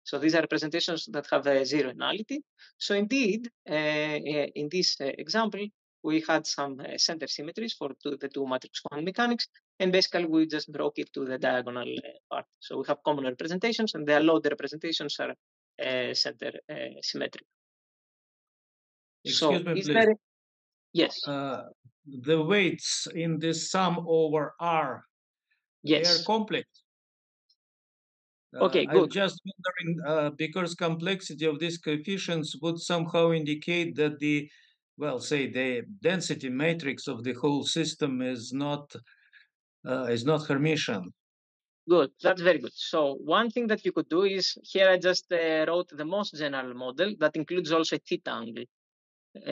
So these are representations that have a zero nullity. So indeed, in this example, we had some center symmetries for the two matrix quantum mechanics, and basically we just broke it to the diagonal part. So we have common representations, and the allowed representations are center symmetric. Excuse me, please. Yes. The weights in this sum over R, yes, they are complex. Okay, good. I'm just wondering, because complexity of these coefficients would somehow indicate that the, well, say the density matrix of the whole system is not Hermitian. Good, that's very good. So one thing that you could do is, here I just wrote the most general model that includes also a theta angle.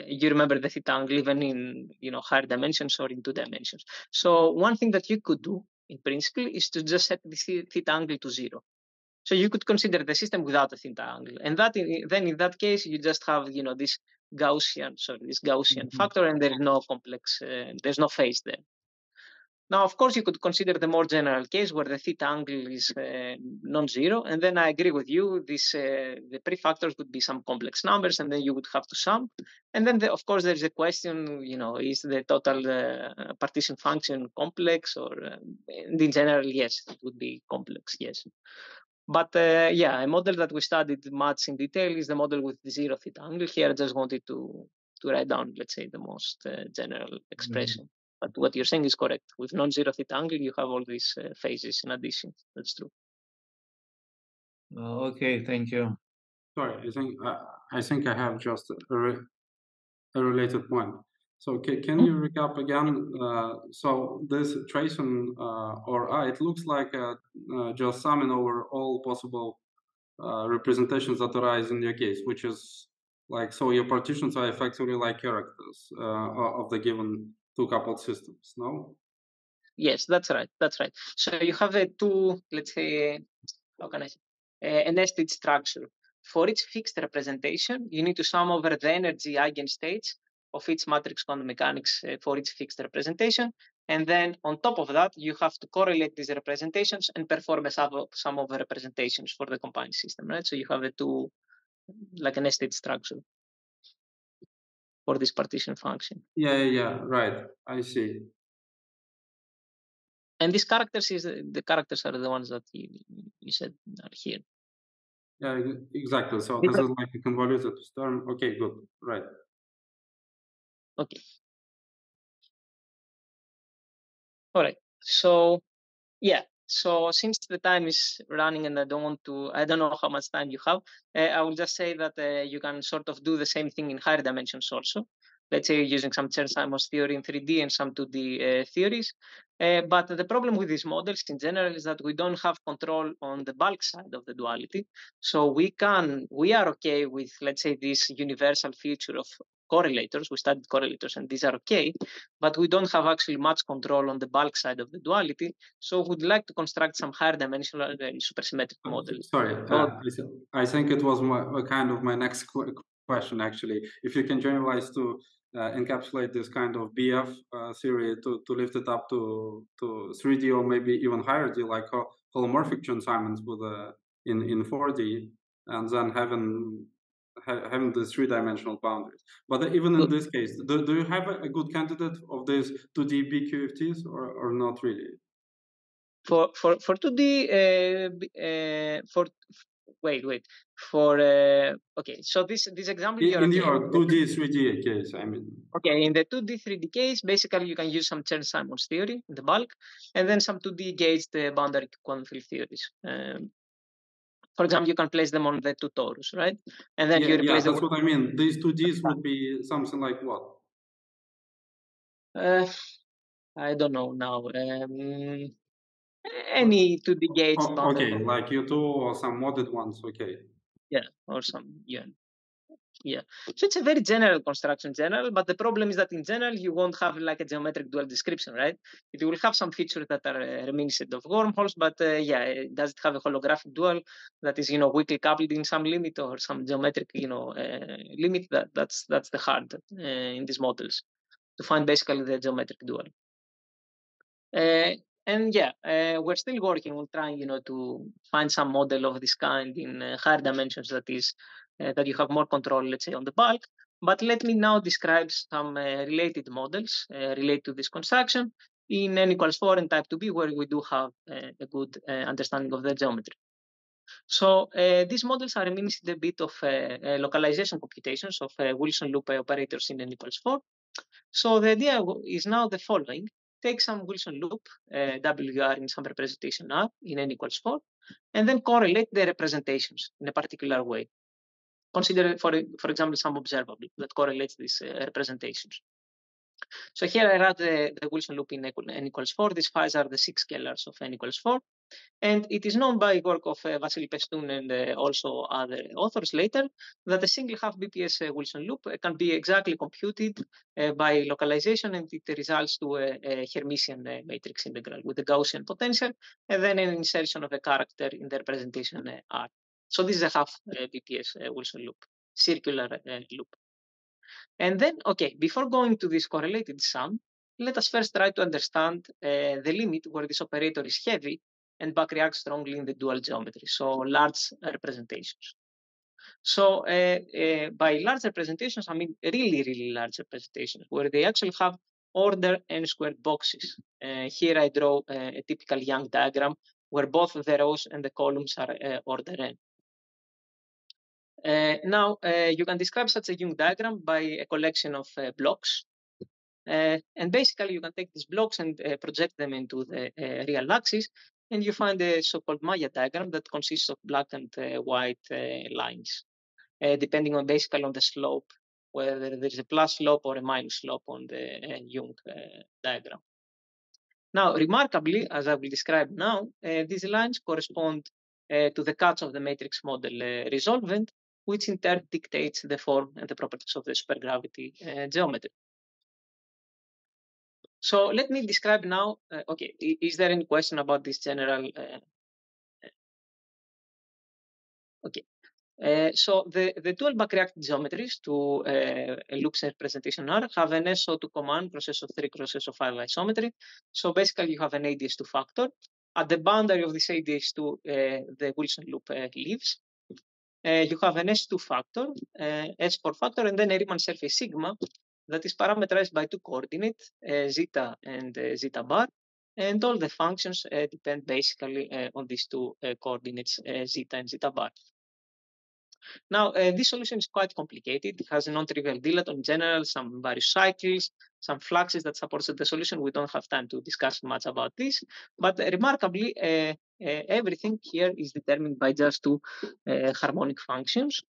You remember the theta angle even in higher dimensions or in 2 dimensions. So one thing that you could do in principle is to just set the theta angle to 0. So you could consider the system without a theta angle, and then in that case you just have this Gaussian factor, and there is no complex, there's no phase there. Now, of course, you could consider the more general case where the theta angle is non-zero, and then I agree with you. The prefactors would be some complex numbers, and then you would have to sum. And then, of course, there is a question: is the total partition function complex, or in general, yes, it would be complex, yes. But yeah, a model that we studied much in detail is the model with the zero theta angle. Here, I just wanted to write down, let's say, the most general expression. But what you're saying is correct. With non-zero theta angle, you have all these phases in addition. That's true. Okay, thank you. Sorry, I think I have just a related point. So can you recap again? So this tracing or it looks like just summing over all possible representations that arise in your case, which is like, so your partitions are effectively like characters of the given two coupled systems, no? Yes, that's right. That's right. So you have let's say, how can I say, a nested structure. For each fixed representation, you need to sum over the energy eigenstates of each matrix quantum mechanics for each fixed representation. And then on top of that, you have to correlate these representations and perform a sum of representations for the combined system, right? So you have like a nested structure for this partition function. Yeah, right. I see. And these characters the characters are the ones that you said are here. Yeah, exactly. So this is like a convoluted term. Okay, good. Right. Okay. All right. So yeah. So since the time is running and I don't know how much time you have, I will just say that you can sort of do the same thing in higher dimensions also. Let's say using some Chern-Simons theory in 3D and some 2D theories. But the problem with these models in general is that we don't have control on the bulk side of the duality. So we are okay with, let's say, this universal feature of correlators. We studied correlators and these are okay, but we don't have actually much control on the bulk side of the duality. So we'd like to construct some higher dimensional supersymmetric models. Sorry, I think it was my next question actually. If you can generalize to encapsulate this kind of BF theory to lift it up to 3D or maybe even higher D, like holomorphic Chern-Simons with in 4D, and then having having the three-dimensional boundaries. But even in this case, do you have a good candidate of these 2D BQFTs or not really? For 2D, for okay. So this example in your 2D 3D case, I mean. Okay, in the 2D 3D case, basically you can use some Chern-Simons theory in the bulk, and then some 2D gauged boundary quantum field theories. For example, you can place them on the two torus, right? And then you replace that's what I mean. These 2Ds would be something like what? I don't know now. Any 2D gauged boundary. Okay, like U2 or some modded ones, okay. Yeah, or some, yeah. So it's a very general construction, but the problem is that in general, you won't have like a geometric dual description, right? It will have some features that are reminiscent of wormholes, but does it have a holographic dual that is, weakly coupled in some limit or some geometric, limit? That's the hard in these models to find basically the geometric dual. We're still working on trying, to find some model of this kind in higher dimensions that is that you have more control, let's say, on the bulk. But let me now describe some related models related to this construction in n = 4 and type 2b, where we do have a good understanding of the geometry. So these models are reminiscent a bit of localization computations of Wilson loop operators in n = 4. So the idea is now the following. Take some Wilson loop, WR in some representation R in n = 4, and then correlate the representations in a particular way. Consider, for example, some observable that correlates these representations. So here I write the Wilson loop in n = 4. These phi's are the 6 scalars of n = 4. And it is known by work of Vasily Pestun and also other authors later that a single half BPS Wilson loop can be exactly computed by localization, and it results to a Hermitian matrix integral with a Gaussian potential and then an insertion of a character in the representation R. So this is a half BPS Wilson loop, circular loop. And then, okay, before going to this correlated sum, let us first try to understand the limit where this operator is heavy and back reacts strongly in the dual geometry, so large representations. So by large representations, I mean really, really large representations, where they actually have order n² boxes. Here I draw a typical Young diagram where both the rows and the columns are order n. Now, you can describe such a Young diagram by a collection of blocks. And basically, you can take these blocks and project them into the real axis, and you find a so-called Maya diagram that consists of black and white lines, depending on basically on the slope, whether there's a plus slope or a minus slope on the Young diagram. Now, remarkably, as I will describe now, these lines correspond to the cuts of the matrix model resolvent, which in turn dictates the form and the properties of the supergravity geometry. So let me describe now, okay, is there any question about this general? Okay, so the dual back-reacted geometries to loops representation R have an SO2 command cross SO3 cross SO5 isometry. So basically you have an ADS2 factor. At the boundary of this ADS2, the Wilson loop lives. You have an S2 factor, S4 factor, and then a Riemann surface sigma that is parameterized by two coordinates, zeta and zeta bar, and all the functions depend basically on these two coordinates, zeta and zeta bar. Now, this solution is quite complicated. It has a non-trivial dilaton in general, some various cycles, some fluxes that supports the solution. We don't have time to discuss much about this, but remarkably, everything here is determined by just two harmonic functions.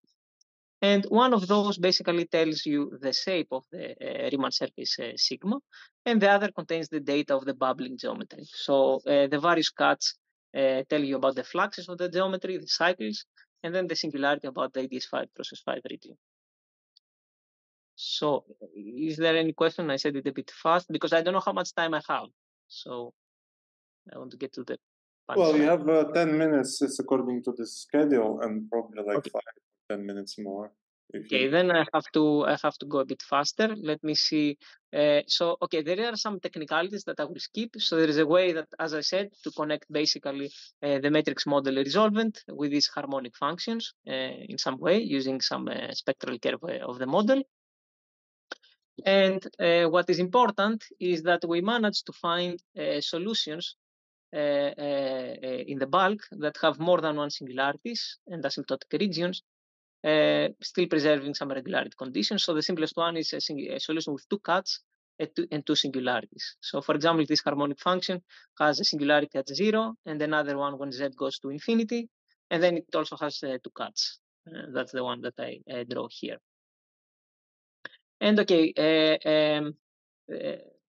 And one of those basically tells you the shape of the Riemann surface sigma, and the other contains the data of the bubbling geometry. So the various cuts tell you about the fluxes of the geometry, the cycles, and then the singularity about the ADS5 process 5 region. So is there any question? I said it a bit fast because I don't know how much time I have. So I want to get to the Well, you have 10 minutes. It's according to the schedule, and probably like 5 or 10 minutes more. Okay, then I have to go a bit faster. Let me see. So, okay, there are some technicalities that I will skip. So there is a way that, as I said, to connect basically the matrix model resolvent with these harmonic functions in some way using some spectral curve of the model. And what is important is that we managed to find solutions in the bulk that have more than one singularities and asymptotic regions, still preserving some regularity conditions. So the simplest one is a solution with two cuts and two singularities. So for example, this harmonic function has a singularity at 0 and another one when z goes to infinity, and then it also has two cuts. That's the one that I draw here. And okay,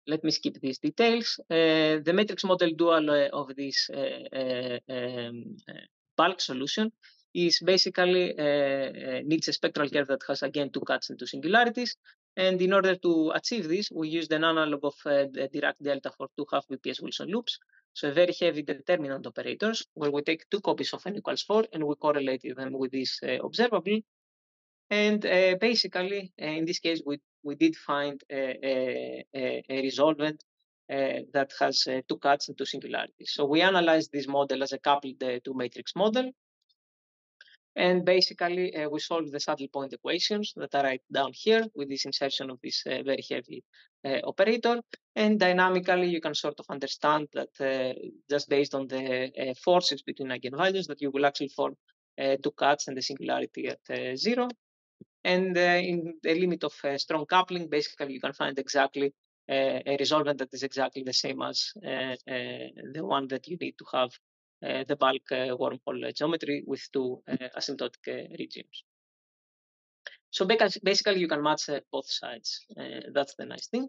let me skip these details. The matrix model dual of this bulk solution is basically needs a spectral curve that has again two cuts and two singularities. And in order to achieve this, we used an analog of the Dirac delta for two half BPS Wilson loops. So a very heavy determinant operators where we take two copies of n equals 4 and we correlate them with this observable. And basically, in this case, we did find a resolvent that has two cuts and two singularities. So we analyzed this model as a coupled two-matrix model. And basically, we solved the saddle point equations that are right down here with this insertion of this very heavy operator. And dynamically, you can sort of understand that just based on the forces between eigenvalues, that you will actually form two cuts and the singularity at 0. And in the limit of strong coupling, basically, you can find exactly a resolvent that is exactly the same as the one that you need to have the bulk wormhole geometry with two asymptotic regions. So basically, you can match both sides. That's the nice thing.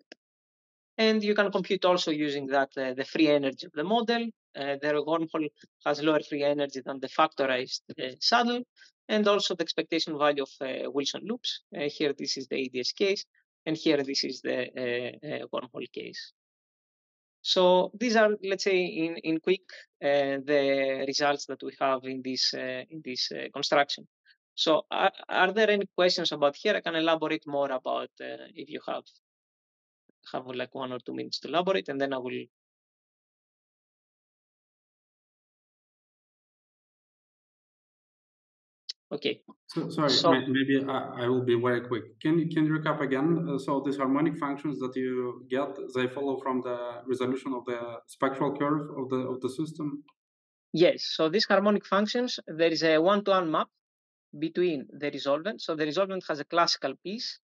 And you can compute also using that the free energy of the model. The wormhole has lower free energy than the factorized saddle, and also the expectation value of Wilson loops. Here, this is the ADS case, and here, this is the wormhole case. So these are, let's say, in quick, the results that we have in this construction. So are there any questions about here? I can elaborate more about if you have like 1 or 2 minutes to elaborate, and then I will. Okay. So, sorry, maybe I will be very quick. Can you recap again? So these harmonic functions that you get, they follow from the resolution of the spectral curve of the system? Yes. So these harmonic functions, there is a one-to-one map between the resolvent. So the resolvent has a classical piece,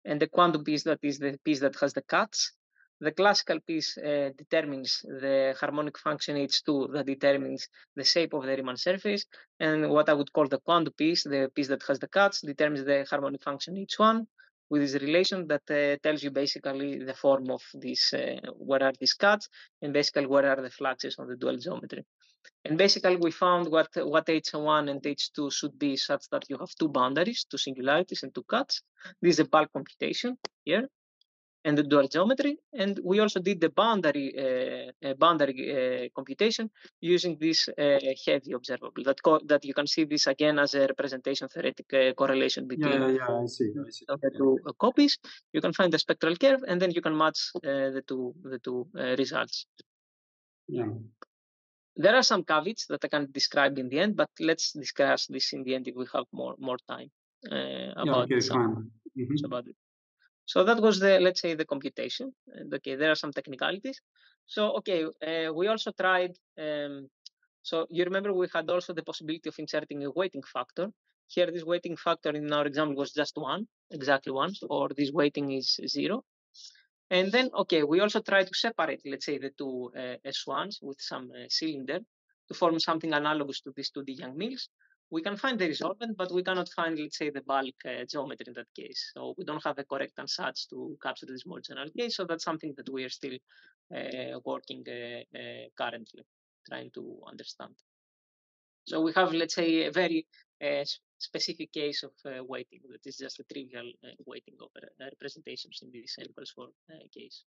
and the quantum piece that is the piece that has the cuts. The classical piece determines the harmonic function H2 that determines the shape of the Riemann surface. And what I would call the quantum piece, the piece that has the cuts, determines the harmonic function H1 with this relation that tells you basically the form of this, where are these cuts, and basically where are the fluxes on the dual geometry. And basically, we found what H1 and H2 should be such that you have two boundaries, two singularities, and two cuts. This is a bulk computation here, and the dual geometry. And we also did the boundary computation using this heavy observable. That you can see this again as a representation theoretic correlation between I see. the two copies. You can find the spectral curve, and then you can match the two results. Yeah. There are some caveats that I can describe in the end, but let's discuss this in the end if we have more time about about it. So that was the, let's say, the computation. And okay, there are some technicalities. So okay, we also tried. So you remember we had also the possibility of inserting a weighting factor. Here, this weighting factor in our example was just 1, exactly 1, or this weighting is 0. And then, okay, we also try to separate, let's say, the two S1s with some cylinder to form something analogous to these 2D Yang-Mills. We can find the resolvent, but we cannot find, let's say, the bulk geometry in that case. So we don't have a correct ansatz to capture this more general case. So that's something that we are still working currently, trying to understand. So we have, let's say, a very specific case of weighting that is just a trivial weighting of representations in this n equals 4 case.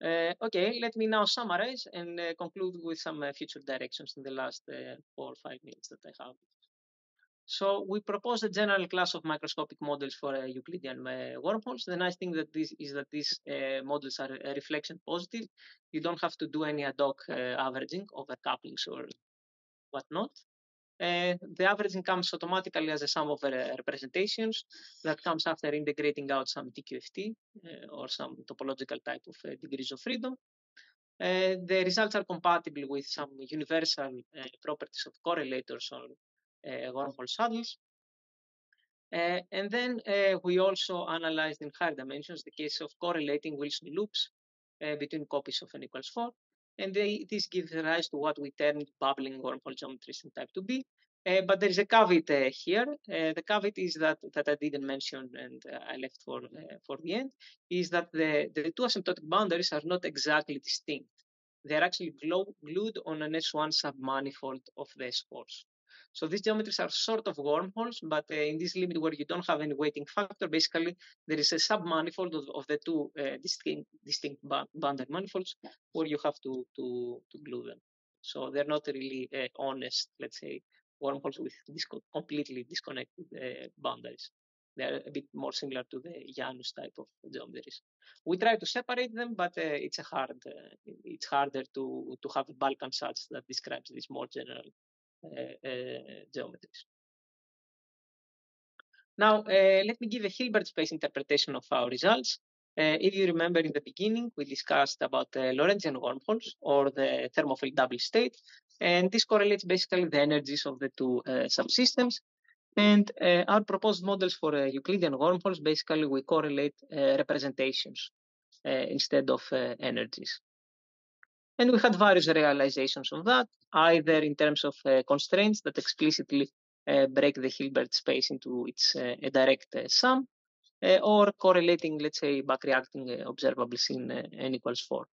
Okay, let me now summarize and conclude with some future directions in the last 4 or 5 minutes that I have. So we propose a general class of microscopic models for Euclidean wormholes. The nice thing that these models are reflection positive. You don't have to do any ad hoc averaging over couplings or whatnot. The averaging comes automatically as a sum of representations that comes after integrating out some TQFT or some topological type of degrees of freedom. The results are compatible with some universal properties of correlators on wormhole saddles. And then we also analyzed in higher dimensions the case of correlating Wilson loops between copies of n equals 4. And this gives rise to what we term bubbling wormhole geometries in type 2B. But there is a caveat here. The caveat is that I didn't mention and I left for the end, is that the two asymptotic boundaries are not exactly distinct. They're actually glued on an S1 submanifold of the S4s. So these geometries are sort of wormholes, but in this limit where you don't have any weighting factor, basically there is a submanifold of the two distinct boundary manifolds where you have to glue them. So they're not really honest, let's say, wormholes with completely disconnected boundaries. They're a bit more similar to the Janus type of geometries. We try to separate them, but it's harder to have a bulk ansatz that describes these more general geometries. Now, let me give a Hilbert space interpretation of our results. If you remember in the beginning, we discussed about Lorentzian wormholes or the thermophile double state, and this correlates basically the energies of the two subsystems. And our proposed models for Euclidean wormholes, basically we correlate representations instead of energies. And we had various realizations of that, either in terms of constraints that explicitly break the Hilbert space into its a direct sum, or correlating, let's say, backreacting observables in n equals 4.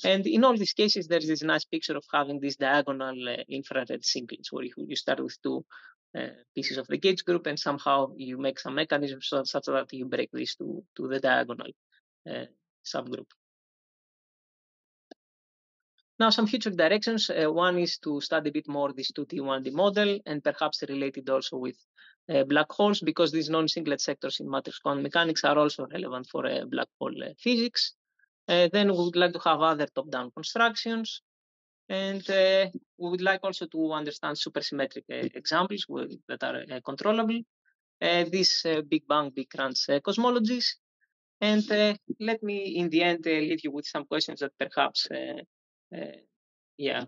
And in all these cases, there's this nice picture of having these diagonal infrared singlets, where you start with two pieces of the gauge group, and somehow you make some mechanisms such that you break these to the diagonal subgroup. Now, some future directions. One is to study a bit more this 2D1D model, and perhaps related also with black holes, because these non-singlet sectors in matrix quantum mechanics are also relevant for black hole physics. Then we would like to have other top-down constructions. And we would like also to understand supersymmetric examples that are controllable. These Big Bang, Big Crunch cosmologies. And let me, in the end, leave you with some questions that perhaps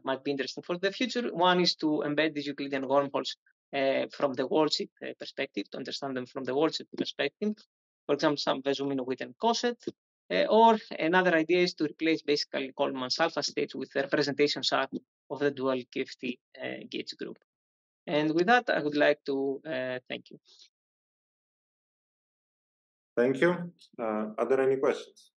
might be interesting for the future. One is to embed these Euclidean wormholes from the worldsheet perspective, to understand them from the worldsheet perspective. For example, some Vesuminowit and Coset. Or another idea is to replace basically Coleman's alpha states with the representations of the dual QFT gauge group. And with that, I would like to thank you. Thank you. Are there any questions?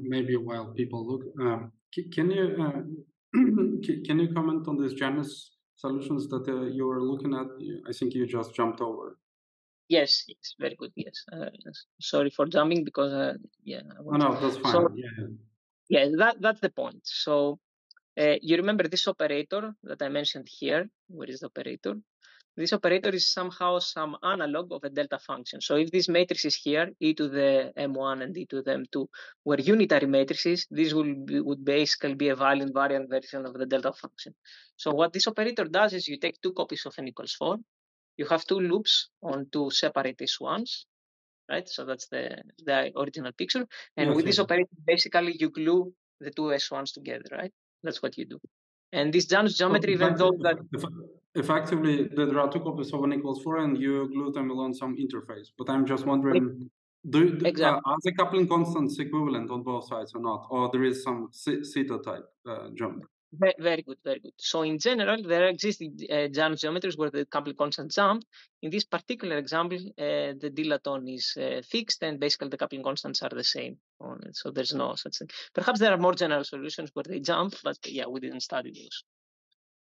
Maybe while people look, can you comment on these Janus solutions that you were looking at? I think you just jumped over. Yes, very good. Yes, sorry for jumping because No, that's fine. So, that's the point. So you remember this operator that I mentioned here. Where is the operator? This operator is somehow some analog of a delta function. So if this matrix is here, e to the m1 and e to the m2 were unitary matrices, this would basically be a Weyl invariant version of the delta function. So what this operator does is you take two copies of n equals 4. You have two loops on two separate S1s, right? So that's the original picture. And with this operator, basically you glue the two S1s together, right? That's what you do. And this Janus geometry, even though that... Effectively, there are two copies of n equals 4 and you glue them along some interface. But I'm just wondering, are the coupling constants equivalent on both sides or not? Or there is some zeta type geometry? Very good, very good. So in general, there exist Janus geometries where the coupling constant jump. In this particular example, the dilaton is fixed and basically the coupling constants are the same on it. So there's no such thing. Perhaps there are more general solutions where they jump, but yeah, we didn't study those.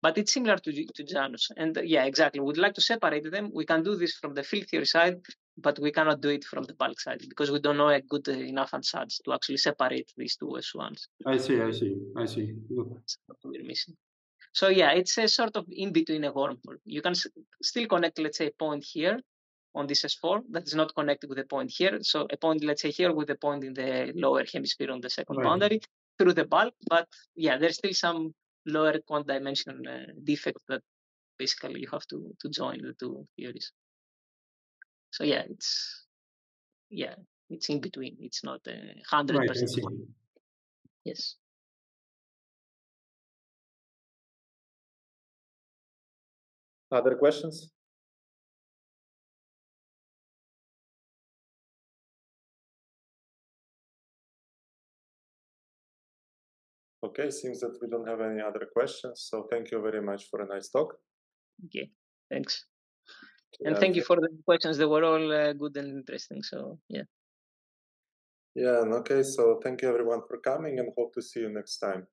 But it's similar to Janus. And yeah, exactly. We'd like to separate them. We can do this from the field theory side but we cannot do it from the bulk side because we don't know a good enough ansatz to actually separate these two S1s. I see. Good. That's what we're missing. So yeah, it's a sort of in between a wormhole. You can still connect, let's say, a point here on this S4 that is not connected with a point here. So a point, let's say, here with a point in the lower hemisphere on the second boundary through the bulk. But yeah, there's still some lower quant dimension defect that basically you have to join the two theories. So yeah, it's in between. It's not 100%. Yes. Other questions? Okay, seems that we don't have any other questions. So thank you very much for a nice talk. Okay, thanks. And thank you for the questions. They were all good and interesting. So yeah. Yeah, okay. So thank you everyone for coming and hope to see you next time.